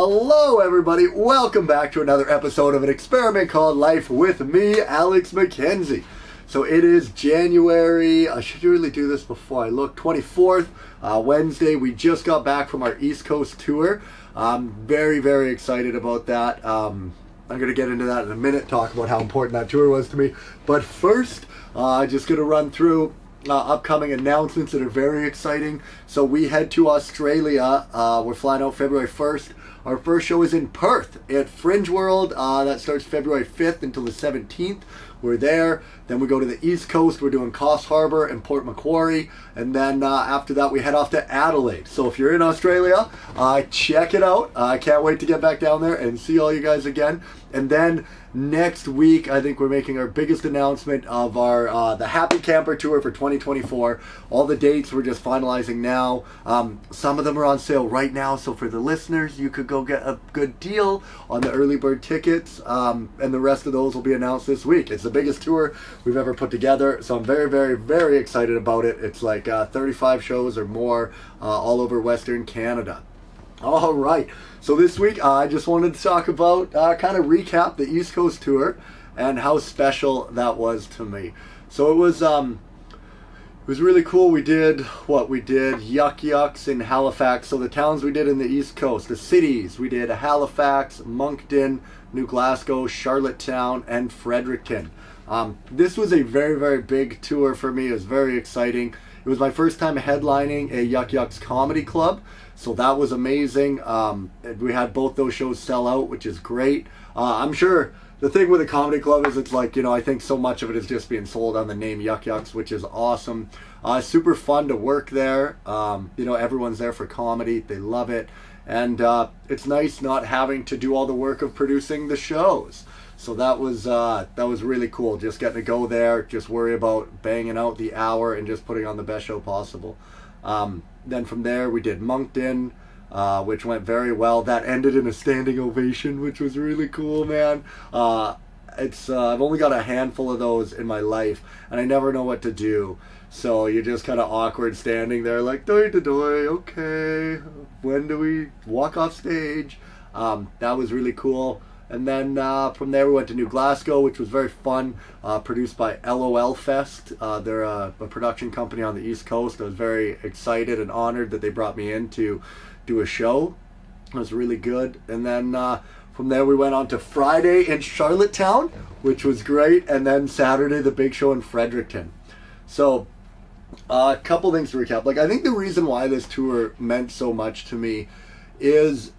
Hello everybody, welcome back to another episode of an experiment called Life with me, Alex Mackenzie. So it is January, I should really do this before I look, 24th, Wednesday. We just got back from our East Coast tour. I'm very, very excited about that. I'm going to get into that in a minute, talk about how important that tour was to me. But first, just going to run through upcoming announcements that are very exciting. So we head to Australia. We're flying out February 1st. Our first show is in Perth at Fringe World. That starts February 5th until the 17th. We're there. Then we go to the East Coast. We're doing Coffs Harbour and Port Macquarie. And then after that, we head off to Adelaide. So if you're in Australia, check it out. I can't wait to get back down there and see all you guys again. And then next week, I think we're making our biggest announcement of our the Happy Camper Tour for 2024. All the dates we're just finalizing now. Some of them are on sale right now, so for the listeners, you could go get a good deal on the early bird tickets, and the rest of those will be announced this week. It's the biggest tour we've ever put together, so I'm very, very, very excited about it. It's like 35 shows or more all over Western Canada. All right, so this week I just wanted to talk about, kind of recap the East Coast tour and how special that was to me. So it was really cool. We did Yuck Yucks in Halifax. So the towns we did in the East Coast, the cities, we did Halifax, Moncton, New Glasgow, Charlottetown, and Fredericton. This was a very, very big tour for me. It was very exciting. It was my first time headlining a Yuck Yucks comedy club. So that was amazing. We had both those shows sell out, which is great. I'm sure the thing with a comedy club is it's like, I think so much of it is just being sold on the name Yuck Yucks, which is awesome. Super fun to work there. Everyone's there for comedy. They love it. And it's nice not having to do all the work of producing the shows. So that was really cool. Just getting to go there, just worry about banging out the hour and just putting on the best show possible. Then from there we did Moncton, which went very well. That ended in a standing ovation, which was really cool, man. I've only got a handful of those in my life, and I never know what to do. So you're just kind of awkward standing there like, doi to doi, okay, when do we walk off stage? That was really cool. And then from there we went to New Glasgow, which was very fun, produced by LOL Fest. They're a production company on the East Coast. I was very excited and honored that they brought me in to do a show. It was really good. And then from there we went on to Friday in Charlottetown, which was great. And then Saturday, the big show in Fredericton. So a couple things to recap. I think the reason why this tour meant so much to me is,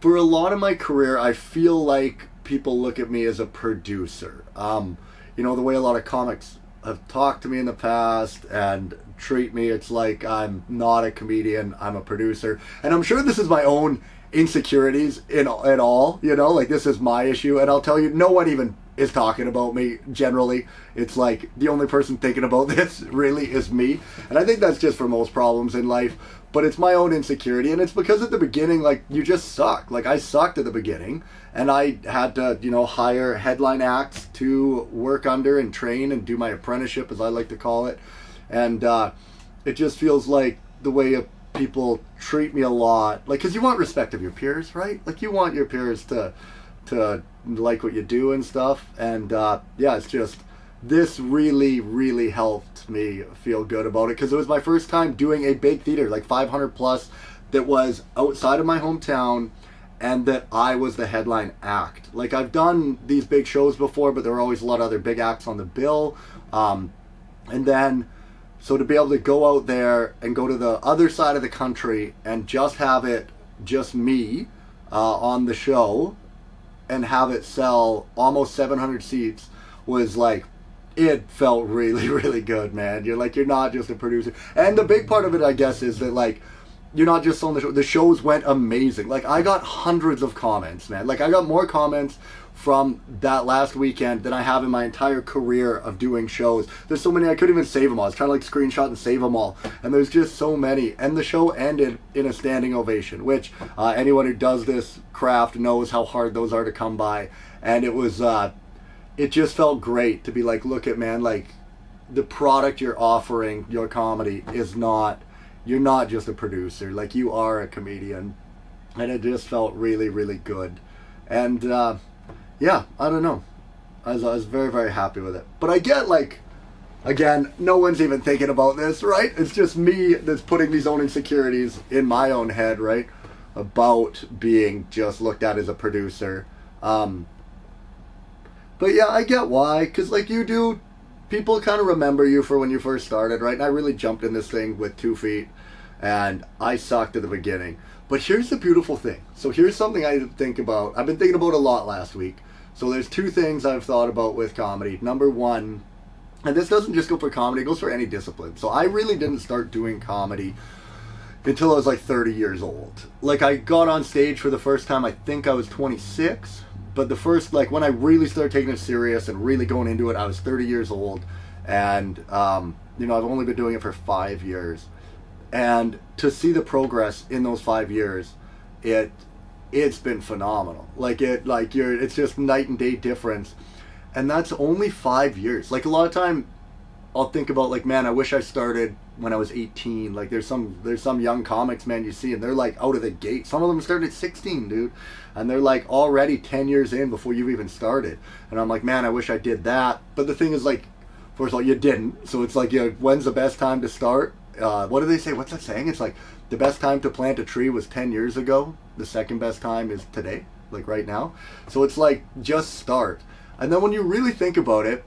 for a lot of my career, I feel like people look at me as a producer. The way a lot of comics have talked to me in the past and treat me, it's like I'm not a comedian, I'm a producer. And I'm sure this is my own insecurities at all, this is my issue. And I'll tell you, no one even is talking about me generally. It's like the only person thinking about this really is me. And I think that's just for most problems in life. But it's my own insecurity, and it's because at the beginning, you just suck. I sucked at the beginning, and I had to, hire headline acts to work under and train and do my apprenticeship, as I like to call it. And it just feels like the way people treat me a lot, because you want respect of your peers, right? You want your peers to like what you do and stuff. And it's just, this really, really helped me feel good about it, because it was my first time doing a big theater, 500 plus, that was outside of my hometown, and that I was the headline act. I've done these big shows before, but there were always a lot of other big acts on the bill. And then, so to be able to go out there and go to the other side of the country and just have it just me on the show and have it sell almost 700 seats was it felt really, really good, man. You're not just a producer. And the big part of it, I guess, is that you're not just on the show. The shows went amazing. I got hundreds of comments, man. I got more comments from that last weekend than I have in my entire career of doing shows. There's so many, I couldn't even save them all. I was trying to screenshot and save them all. And there's just so many. And the show ended in a standing ovation, which anyone who does this craft knows how hard those are to come by. And it was, it just felt great to be look at, man, the product you're offering, your comedy, is not, you're not just a producer. You are a comedian. and it just felt really, really good. And yeah, I don't know. I was very, very happy with it. But I get like, again, no one's even thinking about this, right? It's just me that's putting these own insecurities in my own head, right? About being just looked at as a producer. But yeah, I get why. Because like you do, people kind of remember you for when you first started, right? And I really jumped in this thing with 2 feet. And I sucked at the beginning. But here's the beautiful thing. So here's something I think about. I've been thinking about a lot last week. So there's 2 things I've thought about with comedy. Number one, and this doesn't just go for comedy, it goes for any discipline. So I really didn't start doing comedy until I was like 30 years old. Like I got on stage for the first time, I think I was 26. But the first, like when I really started taking it serious and really going into it, I was 30 years old. And, you know, I've only been doing it for 5 years. And to see the progress in those 5 years, it's been phenomenal. It's just night and day difference. And that's only 5 years. Like a lot of time I'll think about like, man, I wish I started when I was 18. Like there's some young comics, man, you see, and they're like out of the gate. Some of them started at 16, dude. And they're like already 10 years in before you've even started. And I'm like, man, I wish I did that. But the thing is like, first of all, you didn't. So it's like, you know, when's the best time to start? What do they say? What's that saying? It's like the best time to plant a tree was 10 years ago. The second best time is today, like right now. So it's like, just start. And then when you really think about it,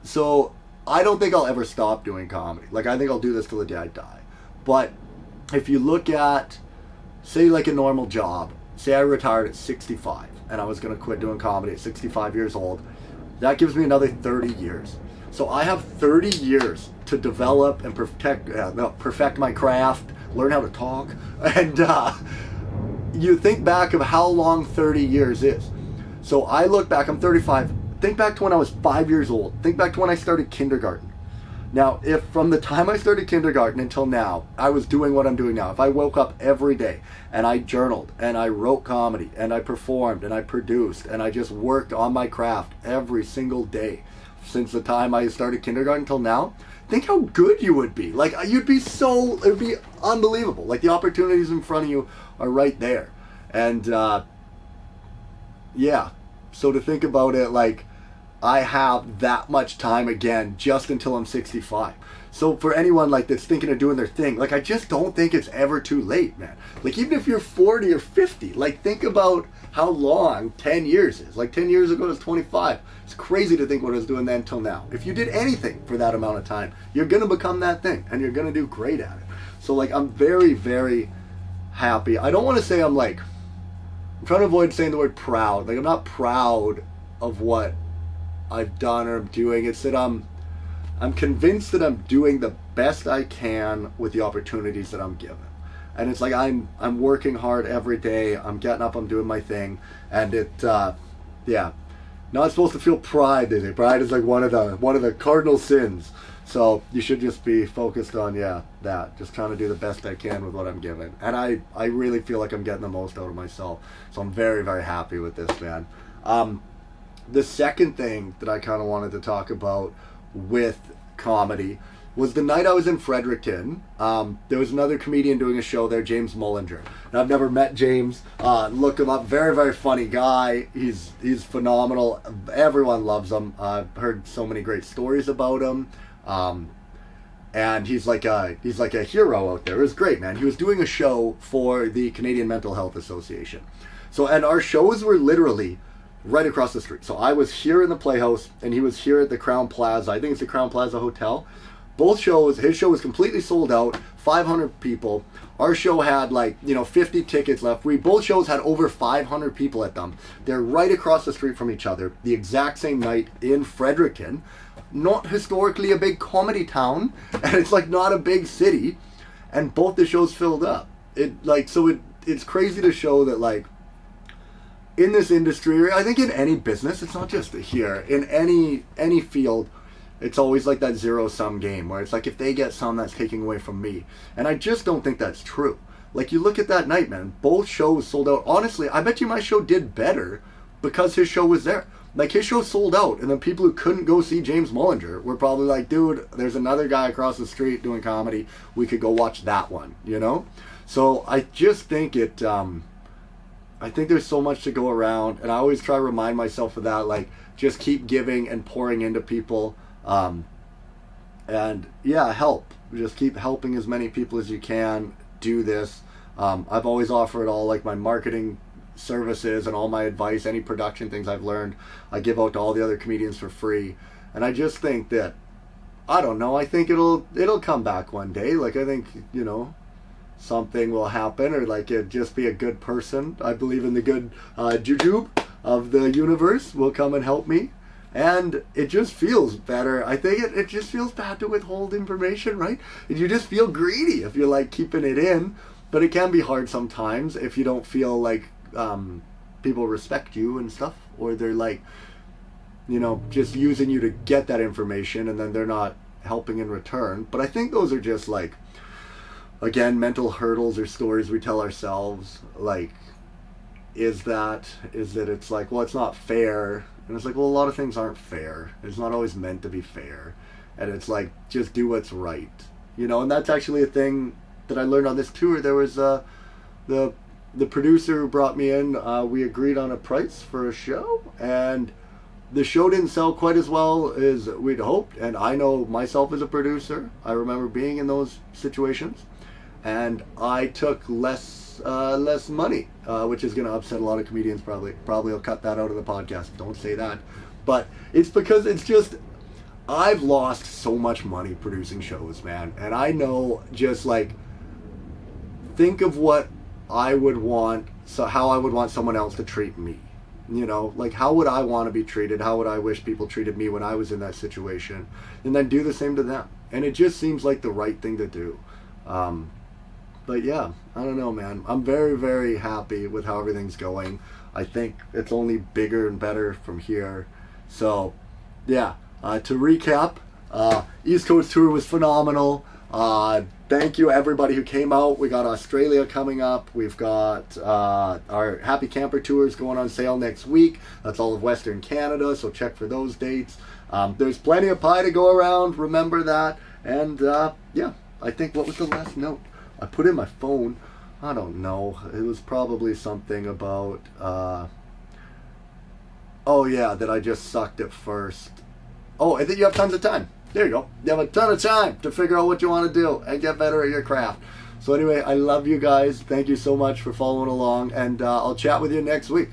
so I don't think I'll ever stop doing comedy. Like I think I'll do this till the day I die. But if you look at, say like a normal job, say I retired at 65 and I was going to quit doing comedy at 65 years old, that gives me another 30 years. So I have 30 years to develop and perfect my craft, learn how to talk. And you think back of how long 30 years is. So I look back, I'm 35. Think back to when I was 5 years old. Think back to when I started kindergarten. Now, if from the time I started kindergarten until now, I was doing what I'm doing now, if I woke up every day and I journaled and I wrote comedy and I performed and I produced and I just worked on my craft every single day since the time I started kindergarten until now, think how good you would be. Like, it would be unbelievable. Like, the opportunities in front of you are right there. And, yeah. So to think about it, like, I have that much time again just until I'm 65. So for anyone like that's thinking of doing their thing, like I just don't think it's ever too late, man. Like even if you're 40 or 50, like think about how long 10 years is. Like 10 years ago I was 25. It's crazy to think what I was doing then till now. If you did anything for that amount of time, you're going to become that thing and you're going to do great at it. So like I'm very, very happy. I don't want to say I'm trying to avoid saying the word proud. Like I'm not proud of what I've done or I'm doing. It's that I'm convinced that I'm doing the best I can with the opportunities that I'm given. And it's like I'm working hard every day. I'm getting up, I'm doing my thing. And yeah. Not supposed to feel pride, is it? Pride is like one of the cardinal sins. So you should just be focused on, that. Just trying to do the best I can with what I'm given. And I really feel like I'm getting the most out of myself. So I'm very, very happy with this, man. The second thing that I kind of wanted to talk about with comedy was the night I was in Fredericton. There was another comedian doing a show there, James Mullinger. And I've never met James. Look him up. Very, very funny guy. He's phenomenal. Everyone loves him. I've heard so many great stories about him. And he's like a hero out there. It was great, man. He was doing a show for the Canadian Mental Health Association. So, and our shows were literally right across the street. So I was here in the Playhouse, and he was here at the Crown Plaza. I think it's the Crown Plaza Hotel. Both shows, his show was completely sold out, 500 people. Our show had 50 tickets left. Both shows had over 500 people at them. They're right across the street from each other, the exact same night in Fredericton. Not historically a big comedy town, and it's not a big city, and both the shows filled up. It's crazy to show that in this industry, I think in any business, it's not just here, in any field, it's always like that zero-sum game where it's like if they get some, that's taking away from me. And I just don't think that's true. Like you look at that night, man, both shows sold out. Honestly, I bet you my show did better because his show was there. Like his show sold out, and the people who couldn't go see James Mullinger were probably like, dude, there's another guy across the street doing comedy. We could go watch that one, you know? So I just think I think there's so much to go around, and I always try to remind myself of that, like, just keep giving and pouring into people, and yeah, help. Just keep helping as many people as you can do this. I've always offered all, like, my marketing services and all my advice, any production things I've learned, I give out to all the other comedians for free. And I just think that, I don't know, I think it'll come back one day. Like, I think, something will happen, or like it just be a good person. I believe in the good jujube of the universe will come and help me. And it just feels better. I think it just feels bad to withhold information, right? You just feel greedy if you're like keeping it in. But it can be hard sometimes if you don't feel like people respect you and stuff, or they're like, just using you to get that information, and then they're not helping in return. But I think those are just like, again, mental hurdles or stories we tell ourselves. Like, is that it's like, well, it's not fair. And it's like, well, a lot of things aren't fair. It's not always meant to be fair. And it's like, just do what's right. And that's actually a thing that I learned on this tour. There was the producer who brought me in. We agreed on a price for a show, and the show didn't sell quite as well as we'd hoped. And I know myself as a producer, I remember being in those situations, and I took less money, which is going to upset a lot of comedians. Probably I'll cut that out of the podcast. Don't say that. But it's because it's just, I've lost so much money producing shows, man. And I know, just like, think of what I would want, so how I would want someone else to treat me. Like, how would I want to be treated? How would I wish people treated me when I was in that situation? And then do the same to them. And it just seems like the right thing to do. But yeah, I don't know, man. I'm very, very happy with how everything's going. I think it's only bigger and better from here. So, yeah, to recap, East Coast tour was phenomenal. Thank you everybody who came out. We got Australia coming up. We've got our Happy Camper tours going on sale next week. That's all of Western Canada, so check for those dates. There's plenty of pie to go around. Remember that. And yeah, I think, what was the last note? I put in my phone. I don't know. It was probably something about, oh yeah, that I just sucked at first. Oh, I think you have tons of time. There you go. You have a ton of time to figure out what you want to do and get better at your craft. So anyway, I love you guys. Thank you so much for following along, and I'll chat with you next week.